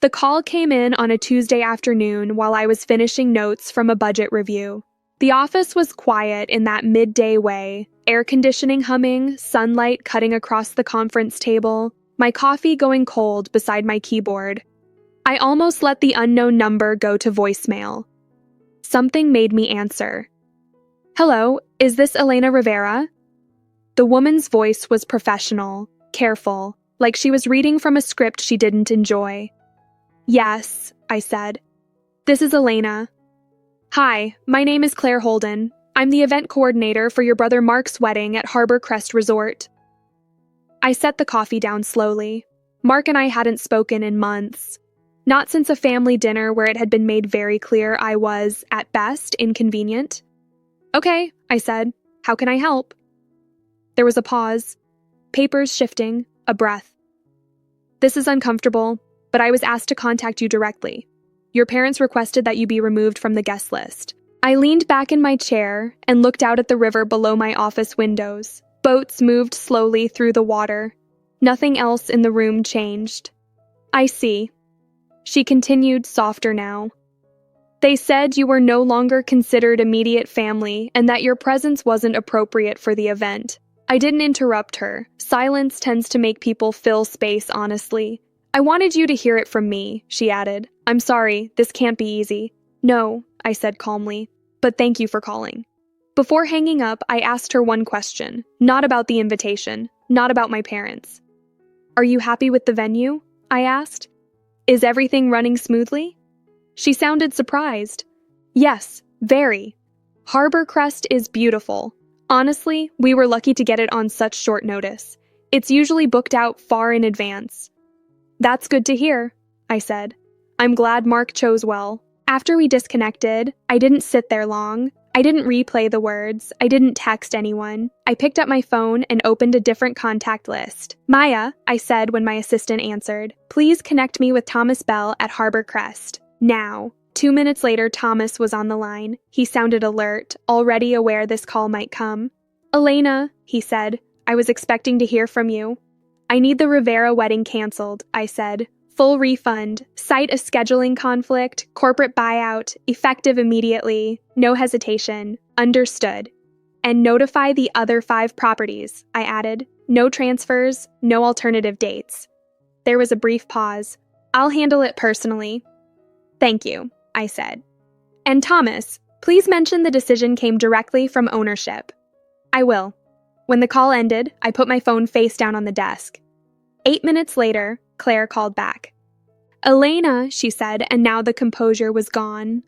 The call came in on a Tuesday afternoon while I was finishing notes from a budget review. The office was quiet in that midday way, air conditioning humming, sunlight cutting across the conference table, my coffee going cold beside my keyboard. I almost let the unknown number go to voicemail. Something made me answer. "Hello, is this Elena Rivera?" The woman's voice was professional, careful, like she was reading from a script she didn't enjoy. "Yes," I said. "This is Elena." "Hi, my name is Claire Holden. I'm the event coordinator for your brother Mark's wedding at Harbor Crest Resort." I set the coffee down slowly. Mark and I hadn't spoken in months. Not since a family dinner where it had been made very clear I was, at best, inconvenient. "Okay," I said. "How can I help?" There was a pause. Papers shifting, a breath. "This is uncomfortable, but I was asked to contact you directly. Your parents requested that you be removed from the guest list." I leaned back in my chair and looked out at the river below my office windows. Boats moved slowly through the water. Nothing else in the room changed. "I see." She continued, softer now. "They said you were no longer considered immediate family and that your presence wasn't appropriate for the event." I didn't interrupt her. Silence tends to make people fill space, honestly. "I wanted you to hear it from me," she added. "I'm sorry, this can't be easy." "No," I said calmly, "but thank you for calling." Before hanging up, I asked her one question, not about the invitation, not about my parents. "Are you happy with the venue?" I asked. "Is everything running smoothly?" She sounded surprised. "Yes, very. Harbor Crest is beautiful. Honestly, we were lucky to get it on such short notice. It's usually booked out far in advance." "That's good to hear," I said. "I'm glad Mark chose well." After we disconnected, I didn't sit there long. I didn't replay the words. I didn't text anyone. I picked up my phone and opened a different contact list. "Maya," I said when my assistant answered, "please connect me with Thomas Bell at Harbor Crest. Now." 2 minutes later, Thomas was on the line. He sounded alert, already aware this call might come. "Elena," he said, "I was expecting to hear from you." "I need the Rivera wedding canceled," I said. "Full refund, cite a scheduling conflict, corporate buyout, effective immediately, no hesitation, understood. And notify the other 5 properties," I added. "No transfers, no alternative dates." There was a brief pause. "I'll handle it personally." "Thank you," I said. "And Thomas, please mention the decision came directly from ownership." "I will." When the call ended, I put my phone face down on the desk. 8 minutes later, Claire called back. "Elena," she said, and now the composure was gone.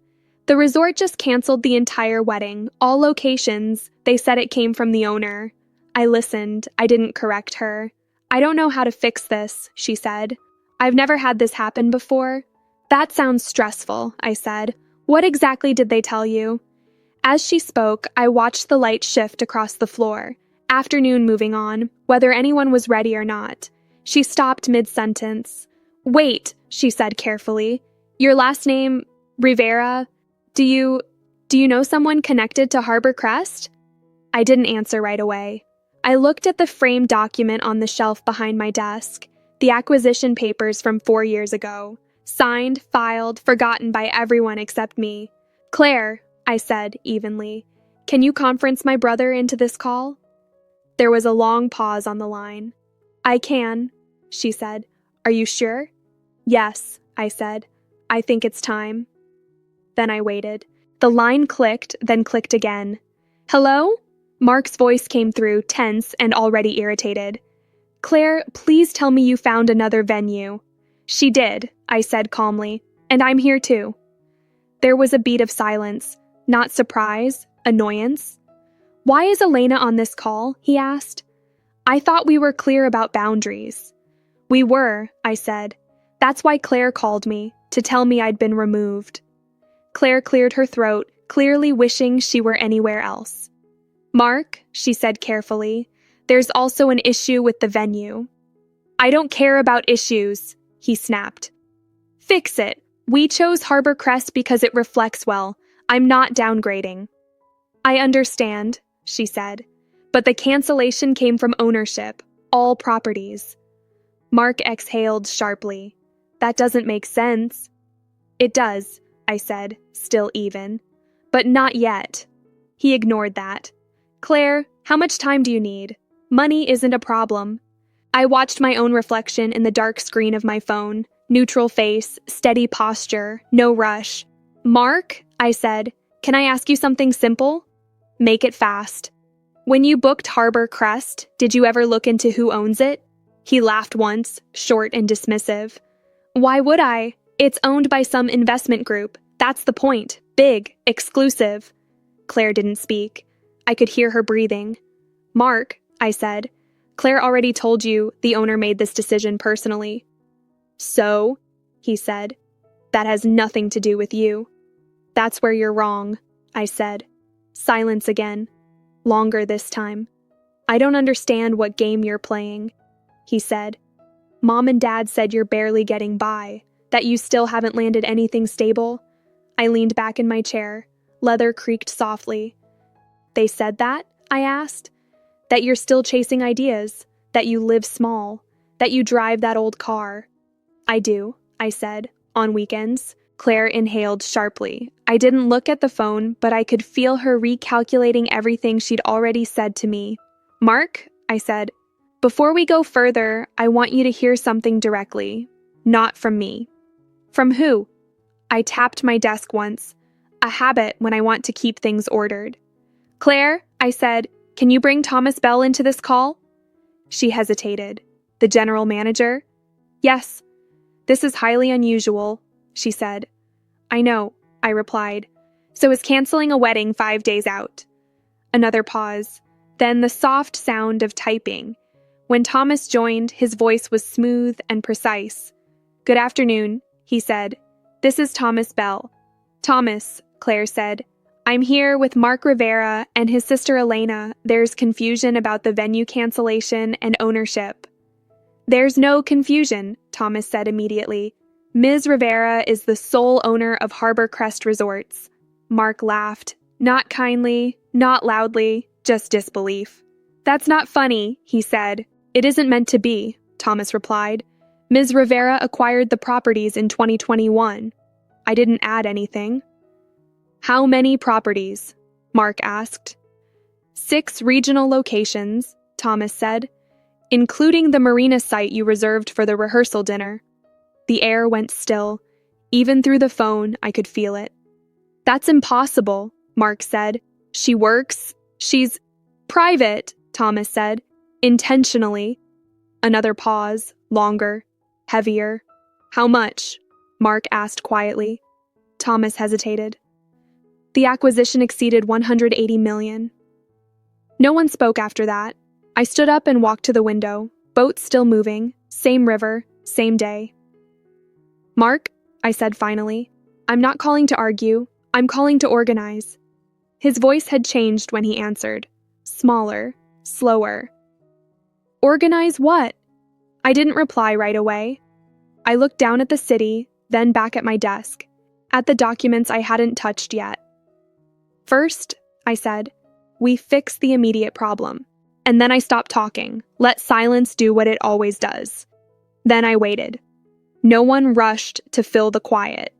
"The resort just canceled the entire wedding, all locations. They said it came from the owner." I listened. I didn't correct her. "I don't know how to fix this," she said. "I've never had this happen before." "That sounds stressful," I said. "What exactly did they tell you?" As she spoke, I watched the light shift across the floor. Afternoon moving on, whether anyone was ready or not. She stopped mid-sentence. "Wait," she said carefully. "Your last name, Rivera? Do you know someone connected to Harbor Crest?" I didn't answer right away. I looked at the framed document on the shelf behind my desk, the acquisition papers from 4 years ago. Signed, filed, forgotten by everyone except me. "Claire," I said evenly, "can you conference my brother into this call?" There was a long pause on the line. "I can," she said. "Are you sure?" "Yes," I said. "I think it's time." Then I waited. The line clicked, then clicked again. "Hello?" Mark's voice came through, tense and already irritated. "Claire, please tell me you found another venue." "She did," I said calmly, "and I'm here too." There was a beat of silence, not surprise, annoyance. "Why is Elena on this call?" he asked. "I thought we were clear about boundaries." "We were," I said. "That's why Claire called me, to tell me I'd been removed." Claire cleared her throat, clearly wishing she were anywhere else. "Mark," she said carefully, "there's also an issue with the venue." "I don't care about issues," he snapped. "Fix it. We chose Harbor Crest because it reflects well. I'm not downgrading." "I understand," she said, "but the cancellation came from ownership, all properties." Mark exhaled sharply. That doesn't make sense. It does, I said, still even. But not yet. He ignored that. Claire, how much time do you need? Money isn't a problem. I watched my own reflection in the dark screen of my phone. Neutral face, steady posture, no rush. Mark, I said, can I ask you something simple? Make it fast. When you booked Harbor Crest, did you ever look into who owns it? He laughed once, short and dismissive. Why would I? It's owned by some investment group. That's the point. Big, exclusive. Claire didn't speak. I could hear her breathing. Mark, I said, Claire already told you the owner made this decision personally. So, he said, that has nothing to do with you. That's where you're wrong, I said. Silence again. Longer this time. I don't understand what game you're playing, he said. Mom and Dad said you're barely getting by, that you still haven't landed anything stable. I leaned back in my chair. Leather creaked softly. They said that? I asked. That you're still chasing ideas, that you live small, that you drive that old car. I do, I said, on weekends. Claire inhaled sharply. I didn't look at the phone, but I could feel her recalculating everything she'd already said to me. Mark, I said, before we go further, I want you to hear something directly. Not from me. From who? I tapped my desk once. A habit when I want to keep things ordered. Claire, I said, can you bring Thomas Bell into this call? She hesitated. The general manager? Yes. This is highly unusual, she said. I know, I replied. So is canceling a wedding 5 days out. Another pause. Then the soft sound of typing. When Thomas joined, his voice was smooth and precise. Good afternoon, he said. This is Thomas Bell. Thomas, Claire said. I'm here with Mark Rivera and his sister Elena. There's confusion about the venue cancellation and ownership. There's no confusion, Thomas said immediately. Ms. Rivera is the sole owner of Harbor Crest Resorts. Mark laughed. Not kindly, not loudly, just disbelief. That's not funny, he said. It isn't meant to be, Thomas replied. Ms. Rivera acquired the properties in 2021. I didn't add anything. How many properties? Mark asked. 6 regional locations, Thomas said, including the marina site you reserved for the rehearsal dinner. The air went still. Even through the phone, I could feel it. That's impossible, Mark said. She's private, Thomas said. Intentionally. Another pause, longer, heavier. How much? Mark asked quietly. Thomas hesitated. The acquisition exceeded $180 million. No one spoke after that. I stood up and walked to the window. Boat still moving. Same river. Same day. Mark, I said finally, I'm not calling to argue. I'm calling to organize. His voice had changed when he answered. Smaller. Slower. Organize what? I didn't reply right away. I looked down at the city, then back at my desk, at the documents I hadn't touched yet. First, I said, we fix the immediate problem. And then I stopped talking, let silence do what it always does. Then I waited. No one rushed to fill the quiet.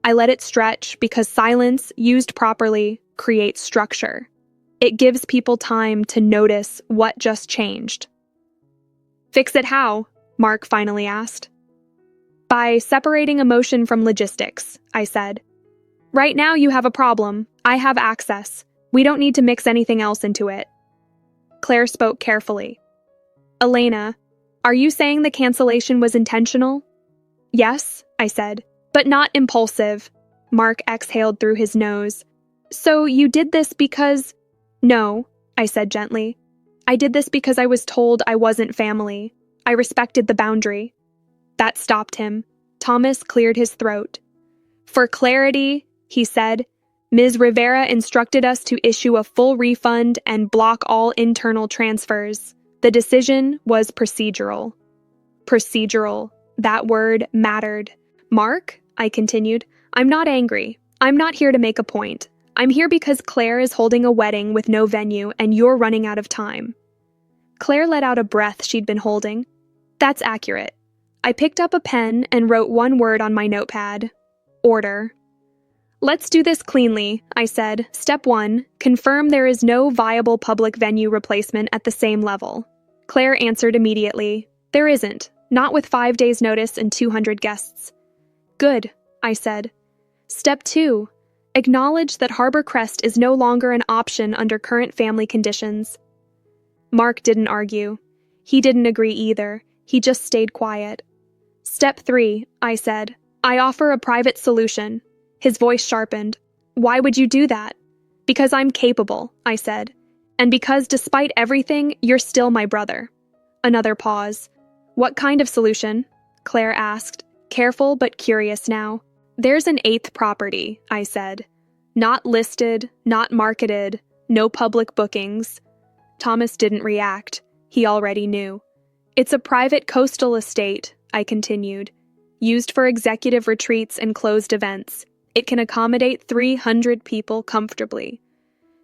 I let it stretch because silence, used properly, creates structure. It gives people time to notice what just changed. Fix it how? Mark finally asked. By separating emotion from logistics, I said. Right now you have a problem. I have access. We don't need to mix anything else into it. Claire spoke carefully. Elena, are you saying the cancellation was intentional? Yes, I said, but not impulsive. Mark exhaled through his nose. So you did this because... No, I said gently. I did this because I was told I wasn't family. I respected the boundary. That stopped him. Thomas cleared his throat. For clarity, he said, Ms. Rivera instructed us to issue a full refund and block all internal transfers. The decision was procedural. Procedural. That word mattered. Mark, I continued, I'm not angry. I'm not here to make a point. I'm here because Claire is holding a wedding with no venue and you're running out of time. Claire let out a breath she'd been holding. That's accurate. I picked up a pen and wrote one word on my notepad. Order. Let's do this cleanly, I said. Step 1, confirm there is no viable public venue replacement at the same level. Claire answered immediately. There isn't, not with 5 days' notice and 200 guests. Good, I said. Step 2, acknowledge that Harbor Crest is no longer an option under current family conditions. Mark didn't argue. He didn't agree either. He just stayed quiet. Step 3, I said. I offer a private solution. His voice sharpened. Why would you do that? Because I'm capable, I said. And because despite everything, you're still my brother. Another pause. What kind of solution? Claire asked, careful but curious now. There's an 8th property, I said. Not listed, not marketed, no public bookings. Thomas didn't react. He already knew. It's a private coastal estate, I continued, used for executive retreats and closed events. It can accommodate 300 people comfortably.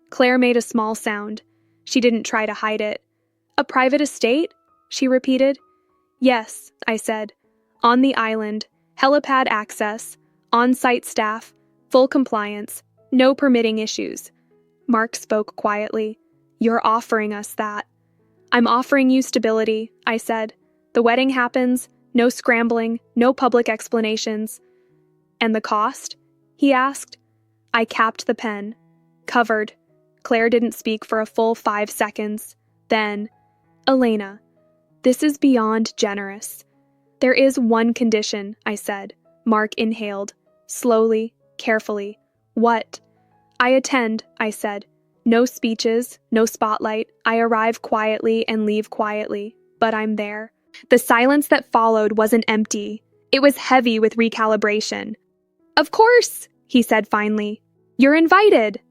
Claire made a small sound. She didn't try to hide it. A private estate? She repeated. Yes, I said. On the island, helipad access, on-site staff, full compliance, no permitting issues. Mark spoke quietly. You're offering us that. I'm offering you stability, I said. The wedding happens, no scrambling, no public explanations. And the cost? He asked. I capped the pen. Covered. Claire didn't speak for a full 5 seconds. Then, Elena, this is beyond generous. There is one condition, I said. Mark inhaled. Slowly, carefully. What? I attend, I said. No speeches, no spotlight. I arrive quietly and leave quietly. But I'm there. The silence that followed wasn't empty. It was heavy with recalibration. Of course, he said finally. You're invited.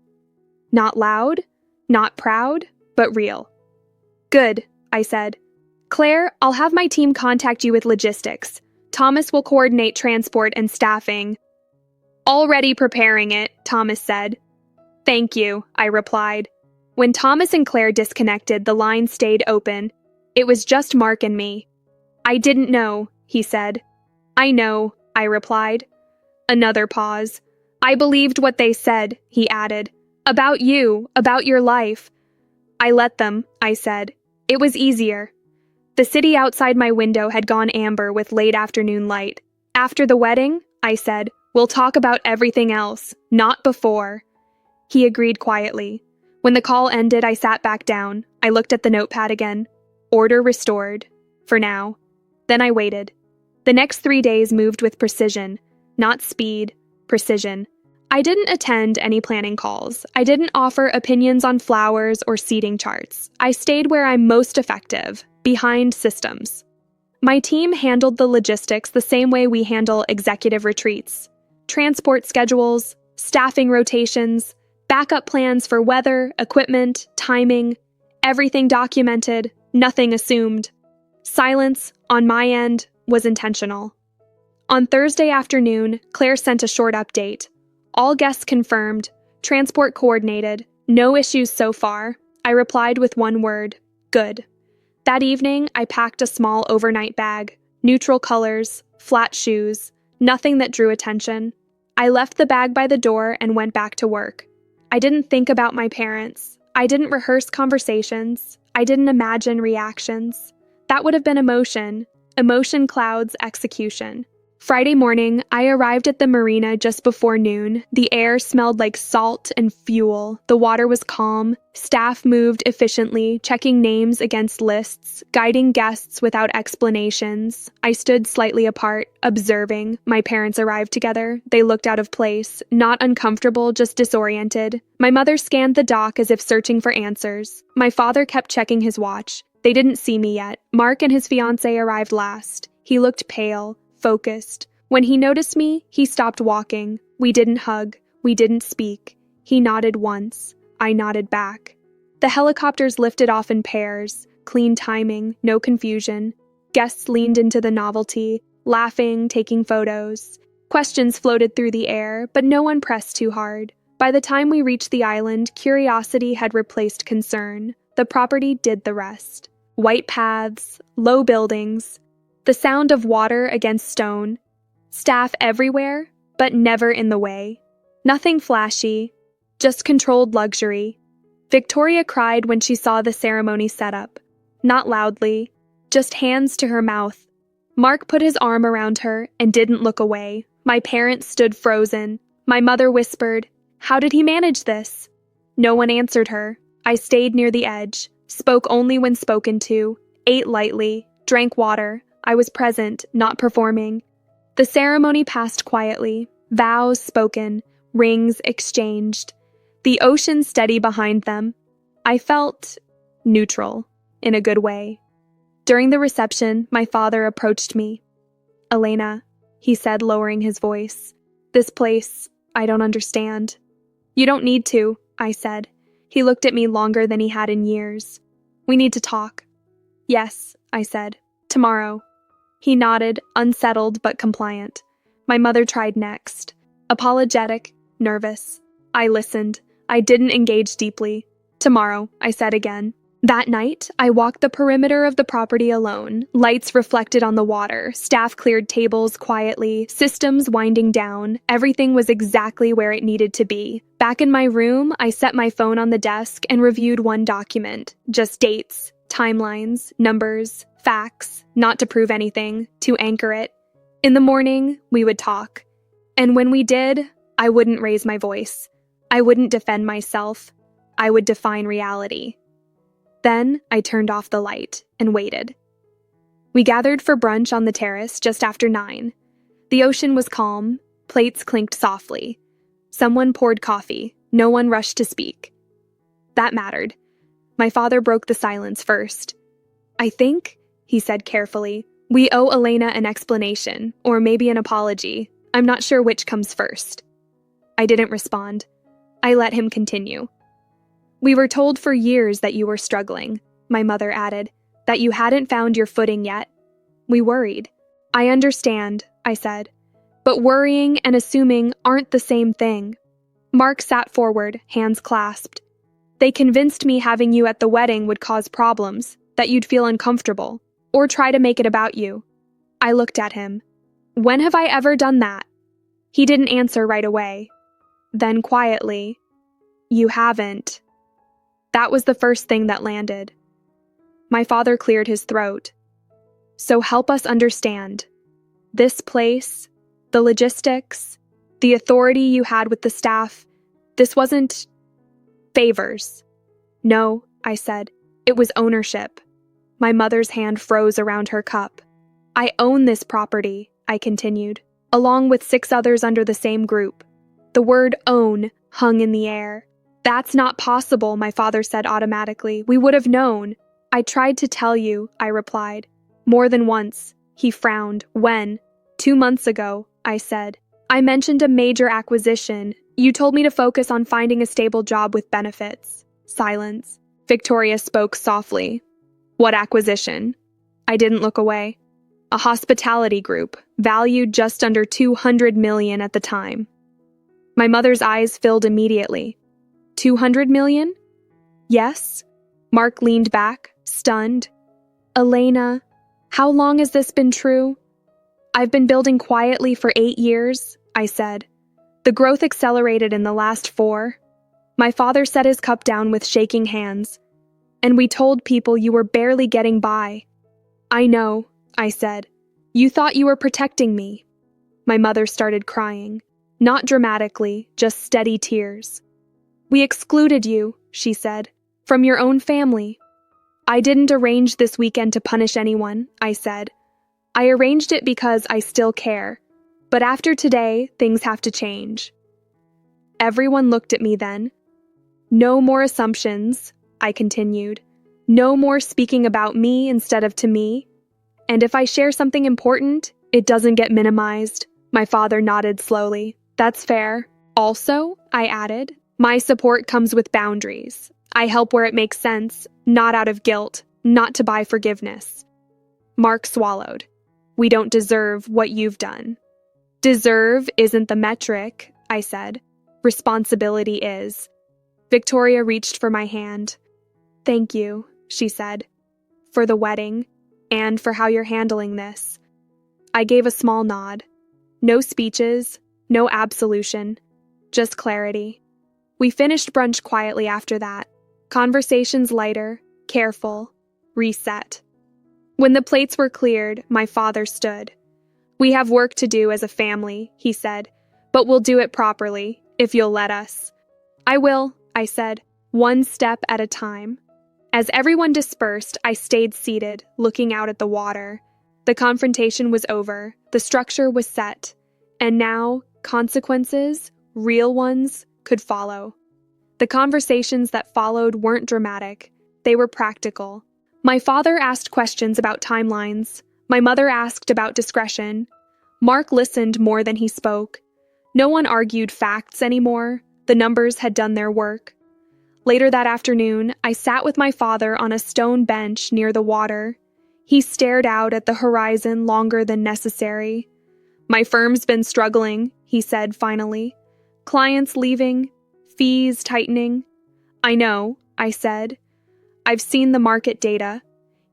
Not loud, not proud, but real. Good, I said. Claire, I'll have my team contact you with logistics. Thomas will coordinate transport and staffing. Already preparing it, Thomas said. Thank you, I replied. When Thomas and Claire disconnected, the line stayed open. It was just Mark and me. I didn't know, he said. I know, I replied. Another pause. I believed what they said, he added. About you, about your life. I let them, I said. It was easier. The city outside my window had gone amber with late afternoon light. After the wedding, I said, we'll talk about everything else, not before. He agreed quietly. When the call ended, I sat back down. I looked at the notepad again. Order restored. For now. Then I waited. The next 3 days moved with precision. Not speed, precision. I didn't attend any planning calls. I didn't offer opinions on flowers or seating charts. I stayed where I'm most effective, behind systems. My team handled the logistics the same way we handle executive retreats. Transport schedules, staffing rotations, backup plans for weather, equipment, timing, everything documented, nothing assumed. Silence, on my end, was intentional. On Thursday afternoon, Claire sent a short update. All guests confirmed, transport coordinated, no issues so far. I replied with one word, good. That evening, I packed a small overnight bag, neutral colors, flat shoes, nothing that drew attention. I left the bag by the door and went back to work. I didn't think about my parents. I didn't rehearse conversations. I didn't imagine reactions. That would have been emotion. Emotion clouds execution. Friday morning, I arrived at the marina just before noon. The air smelled like salt and fuel. The water was calm. Staff moved efficiently, checking names against lists, guiding guests without explanations. I stood slightly apart, observing. My parents arrived together. They looked out of place, not uncomfortable, just disoriented. My mother scanned the dock as if searching for answers. My father kept checking his watch. They didn't see me yet. Mark and his fiancée arrived last. He looked pale, focused. When he noticed me, he stopped walking. We didn't hug. We didn't speak. He nodded once. I nodded back. The helicopters lifted off in pairs. Clean timing, no confusion. Guests leaned into the novelty, laughing, taking photos. Questions floated through the air, but no one pressed too hard. By the time we reached the island, curiosity had replaced concern. The property did the rest. White paths, low buildings. The sound of water against stone. Staff everywhere, but never in the way. Nothing flashy, just controlled luxury. Victoria cried when she saw the ceremony set up. Not loudly, just hands to her mouth. Mark put his arm around her and didn't look away. My parents stood frozen. My mother whispered, "How did he manage this?" No one answered her. I stayed near the edge, spoke only when spoken to, ate lightly, drank water. I was present, not performing. The ceremony passed quietly, vows spoken, rings exchanged. The ocean steady behind them. I felt neutral, in a good way. During the reception, my father approached me. "Elena," he said, lowering his voice. "This place, I don't understand." "You don't need to," I said. He looked at me longer than he had in years. "We need to talk." "Yes," I said. "Tomorrow." He nodded, unsettled but compliant. My mother tried next. Apologetic, nervous. I listened. I didn't engage deeply. "Tomorrow," I said again. That night, I walked the perimeter of the property alone. Lights reflected on the water, staff cleared tables quietly, systems winding down. Everything was exactly where it needed to be. Back in my room, I set my phone on the desk and reviewed one document. Just dates, timelines, numbers, facts, not to prove anything, to anchor it. In the morning, we would talk. And when we did, I wouldn't raise my voice. I wouldn't defend myself. I would define reality. Then I turned off the light and waited. We gathered for brunch on the terrace just after 9. The ocean was calm, plates clinked softly. Someone poured coffee, no one rushed to speak. That mattered. My father broke the silence first. "I think," he said carefully, "we owe Elena an explanation, or maybe an apology. I'm not sure which comes first." I didn't respond. I let him continue. "We were told for years that you were struggling," my mother added, "that you hadn't found your footing yet. We worried." "I understand," I said, "but worrying and assuming aren't the same thing." Mark sat forward, hands clasped. "They convinced me having you at the wedding would cause problems, that you'd feel uncomfortable, or try to make it about you." I looked at him. "When have I ever done that?" He didn't answer right away. Then quietly, "You haven't." That was the first thing that landed. My father cleared his throat. "So help us understand. This place, the logistics, the authority you had with the staff, this wasn't favors." "No," I said. "It was ownership." My mother's hand froze around her cup. "I own this property," I continued, "along with 6 others under the same group." The word own hung in the air. "That's not possible," my father said automatically. "We would have known." "I tried to tell you," I replied. "More than once." He frowned. "When?" 2 months ago," I said. "I mentioned a major acquisition. You told me to focus on finding a stable job with benefits." Silence. Victoria spoke softly. "What acquisition?" I didn't look away. "A hospitality group, valued just under $200 million at the time." My mother's eyes filled immediately. $200 million? "Yes." Mark leaned back, stunned. "Elena, how long has this been true?" "I've been building quietly for 8 years," I said. "The growth accelerated in the last 4. My father set his cup down with shaking hands. "And we told people you were barely getting by." "I know," I said. "You thought you were protecting me." My mother started crying. Not dramatically, just steady tears. "We excluded you," she said, "from your own family." "I didn't arrange this weekend to punish anyone," I said. "I arranged it because I still care. But after today, things have to change." Everyone looked at me then. "No more assumptions," I continued. "No more speaking about me instead of to me. And if I share something important, it doesn't get minimized." My father nodded slowly. "That's fair." "Also," I added, "my support comes with boundaries. I help where it makes sense, not out of guilt, not to buy forgiveness." Mark swallowed. "We don't deserve what you've done." "Deserve isn't the metric," I said. "Responsibility is." Victoria reached for my hand. "Thank you," she said, "for the wedding, and for how you're handling this. I gave a small nod. No speeches, no absolution, just clarity. We finished brunch quietly after that. Conversations lighter, careful, reset. When the plates were cleared, my father stood. "We have work to do as a family," he said, "but we'll do it properly, if you'll let us." "I will," I said, "one step at a time." As everyone dispersed, I stayed seated, looking out at the water. The confrontation was over, the structure was set, and now consequences, real ones, could follow. The conversations that followed weren't dramatic, they were practical. My father asked questions about timelines. My mother asked about discretion. Mark listened more than he spoke. No one argued facts anymore. The numbers had done their work. Later that afternoon, I sat with my father on a stone bench near the water. He stared out at the horizon longer than necessary. "My firm's been struggling," he said finally. "Clients leaving, fees tightening." "I know," I said. "I've seen the market data."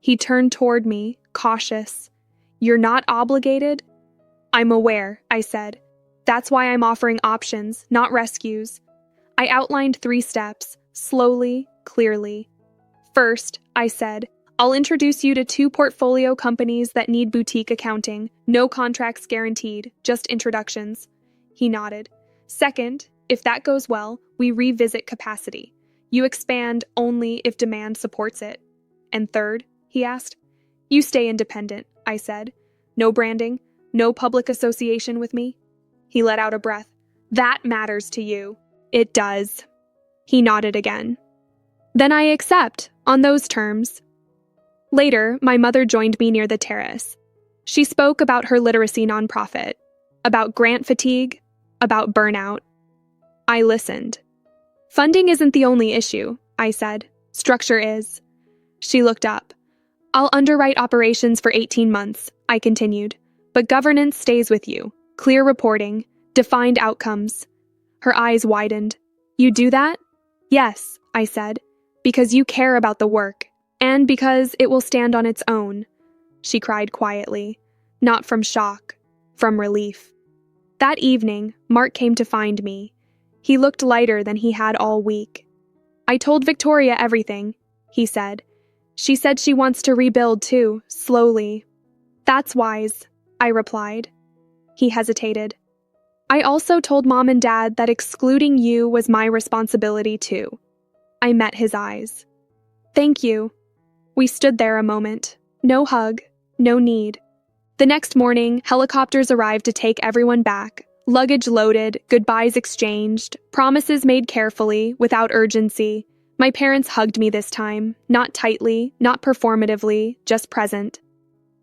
He turned toward me, cautious. "You're not obligated?" "I'm aware," I said. "That's why I'm offering options, not rescues." I outlined 3 steps, slowly, clearly. "First," I said, "I'll introduce you to 2 portfolio companies that need boutique accounting. No contracts guaranteed, just introductions." He nodded. "Second, if that goes well, we revisit capacity. You expand only if demand supports it." "And third?" he asked. "You stay independent," I said. "No branding, no public association with me." He let out a breath. "That matters to you." "It does." He nodded again. "Then I accept, on those terms." Later, my mother joined me near the terrace. She spoke about her literacy nonprofit, about grant fatigue, about burnout. I listened. "Funding isn't the only issue," I said. "Structure is." She looked up. "I'll underwrite operations for 18 months, I continued. "But governance stays with you. Clear reporting, defined outcomes." Her eyes widened. "You do that?" "Yes," I said, "because you care about the work, and because it will stand on its own." She cried quietly, not from shock, from relief. That evening, Mark came to find me. He looked lighter than he had all week. "I told Victoria everything," he said. "She said she wants to rebuild too, slowly." "That's wise," I replied. He hesitated. "I also told Mom and Dad that excluding you was my responsibility too." I met his eyes. "Thank you." We stood there a moment. No hug, no need. The next morning, helicopters arrived to take everyone back. Luggage loaded, goodbyes exchanged, promises made carefully, without urgency. My parents hugged me this time, not tightly, not performatively, just present.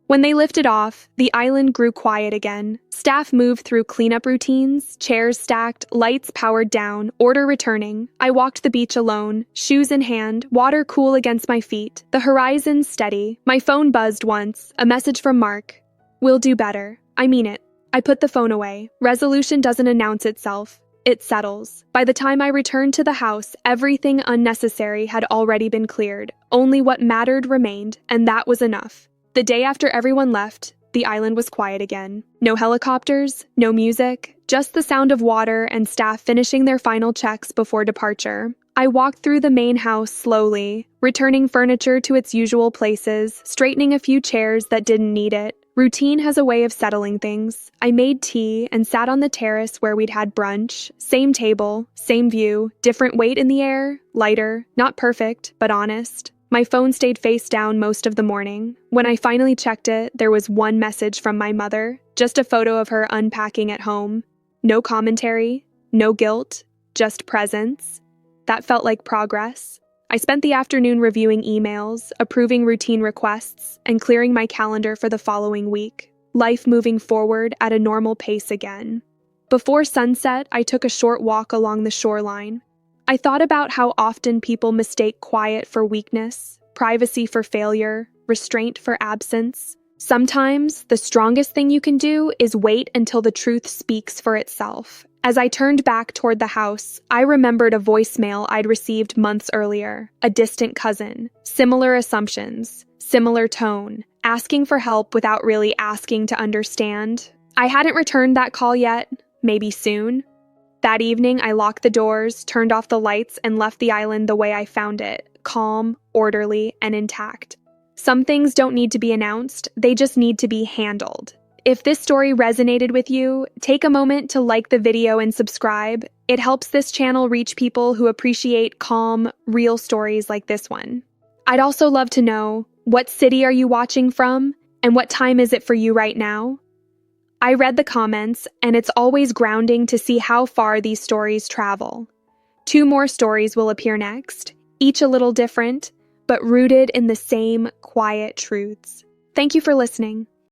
When they lifted off, the island grew quiet again. Staff moved through cleanup routines, chairs stacked, lights powered down, order returning. I walked the beach alone, shoes in hand, water cool against my feet, the horizon steady. My phone buzzed once, a message from Mark. "We'll do better. I mean it." I put the phone away. Resolution doesn't announce itself. It settles. By the time I returned to the house, everything unnecessary had already been cleared. Only what mattered remained, and that was enough. The day after everyone left, the island was quiet again. No helicopters, no music, just the sound of water and staff finishing their final checks before departure. I walked through the main house slowly, returning furniture to its usual places, straightening a few chairs that didn't need it. Routine has a way of settling things. I made tea and sat on the terrace where we'd had brunch. Same table, same view, different weight in the air, lighter, not perfect, but honest. My phone stayed face down most of the morning. When I finally checked it, there was one message from my mother, just a photo of her unpacking at home. No commentary, no guilt, just presence. That felt like progress. I spent the afternoon reviewing emails, approving routine requests, and clearing my calendar for the following week. Life moving forward at a normal pace again. Before sunset, I took a short walk along the shoreline. I thought about how often people mistake quiet for weakness, privacy for failure, restraint for absence. Sometimes, the strongest thing you can do is wait until the truth speaks for itself. As I turned back toward the house, I remembered a voicemail I'd received months earlier, a distant cousin. Similar assumptions, similar tone, asking for help without really asking to understand. I hadn't returned that call yet, maybe soon. That evening, I locked the doors, turned off the lights, and left the island the way I found it, calm, orderly, and intact. Some things don't need to be announced, they just need to be handled. If this story resonated with you, take a moment to like the video and subscribe. It helps this channel reach people who appreciate calm, real stories like this one. I'd also love to know, what city are you watching from, and what time is it for you right now? I read the comments, and it's always grounding to see how far these stories travel. 2 more stories will appear next, each a little different, but rooted in the same quiet truths. Thank you for listening.